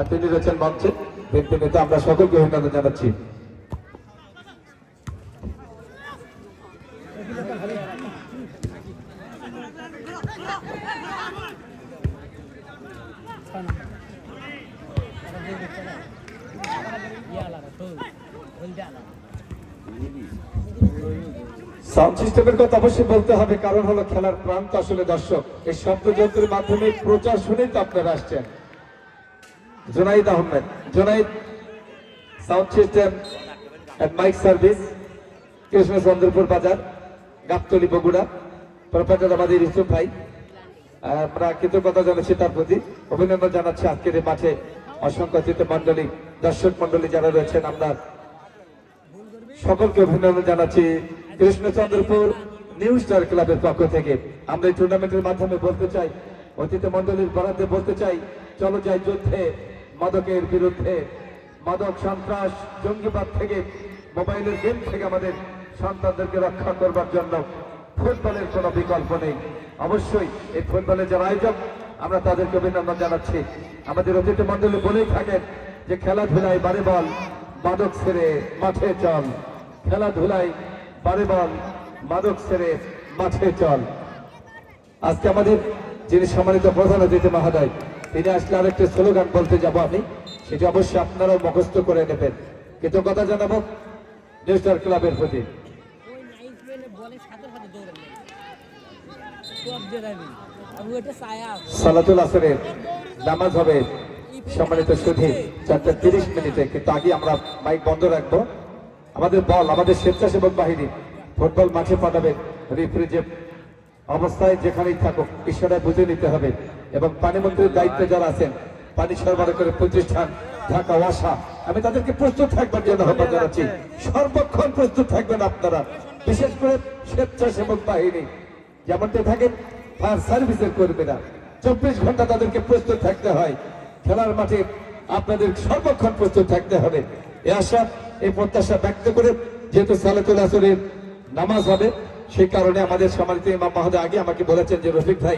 তিনি রয়েছেন মঞ্চে। বিএনপি নেতা, আমরা সকলকে অভিনন্দন জানাচ্ছি। সাউন্ড সিস্টেমের কথা অবশ্যই বলতে হবে, কারণ হলো খেলার প্রাণ তো আসলে দর্শক। এই শব্দযন্ত্রের মাধ্যমে প্রচার শুনেই তো আপনারা আসছেন। Junaid Ahmed, Junaid sound system and mic service, Krishnachandrapur Bazar, Gabtali, Bogura. Professor আমাদের ইউসুফ ভাই, আমরা কৃতজ্ঞতা জানাচ্ছি তার প্রতি, অভিনন্দন জানাচ্ছি আজকের এই মাঠে অসংখ্য অতিথি মন্ডলী, দর্শক মন্ডলী যারা রয়েছেন, আমরা সকলকে অভিনন্দন জানাচ্ছি কৃষ্ণচন্দ্রপুর নিউ স্টার ক্লাবের পক্ষ থেকে। আমরা এই টুর্নামেন্টের মাধ্যমে বলতে চাই, অতিথি মন্ডলীর বরাদ্দে বলতে চাই, চলো যাই যুদ্ধে মাদকের বিরুদ্ধে, মাদক সন্ত্রাস জঙ্গিবাদ থেকে, মোবাইলের গেম থেকে আমাদের সন্তানদেরকে রক্ষা করবার জন্য ফুটবলের কোনো বিকল্প নেই। অবশ্যই এই ফুটবলের যারা আয়োজক, আমরা তাদেরকে অভিনন্দন জানাচ্ছি। আমাদের অতিথি মন্ডলী বলেই থাকেন যে খেলাধুলায় বারে বল, মাদক ছেড়ে মাঠে চল। খেলাধুলায় বারে বল, মাদক ছেড়ে মাঠে চল। আজকে আমাদের যিনি সম্মানিত প্রধান অতিথি মহোদয়, তিনি আসলে আরেকটি স্লোগান বলতে যাব আমি, সেটি অবশ্যই আপনারাও মুখস্থ করে নেবেন। কৃতজ্ঞতা জানাবো নিউ স্টার ক্লাবের প্রতি। সালাতুল আসরের নামাজ হবে সম্মানিত সুধী 4:30 কিন্তু আগে আমরা মাইক বন্ধ রাখবো। আমাদের বল, আমাদের স্বেচ্ছাসেবক বাহিনী ফুটবল মাঠে পাঠাবে, রেফারি যে অবস্থায় যেখানেই থাকুক ইশারায় বুঝে নিতে হবে। এবং পানি মন্ত্রীর দায়িত্বে যারা আছেন, পানি সরবরাহ করে প্রতিষ্ঠান ঢাকা ওয়াসা, আমি তাদেরকে প্রস্তুত থাকবার জন্য আহ্বান জানাচ্ছি। সর্বক্ষণ প্রস্তুত থাকবেন আপনারা, বিশেষ করে স্বেচ্ছাসেবক বাহিনী যেমনটা থাকেন, ফায়ার সার্ভিসের কর্মীরা 24 ঘন্টা তাদেরকে প্রস্তুত থাকতে হয়। খেলার মাঠে আপনাদের সর্বক্ষণ প্রস্তুত থাকতে হবে। এই আশা, এই প্রত্যাশা ব্যক্ত করে, যেহেতু সালাতুল আসরের নামাজ হবে, সেই কারণে আমাদের সম্মানিত ইমাম মহোদয় আগে আমাকে বলেছেন যে রফিক ভাই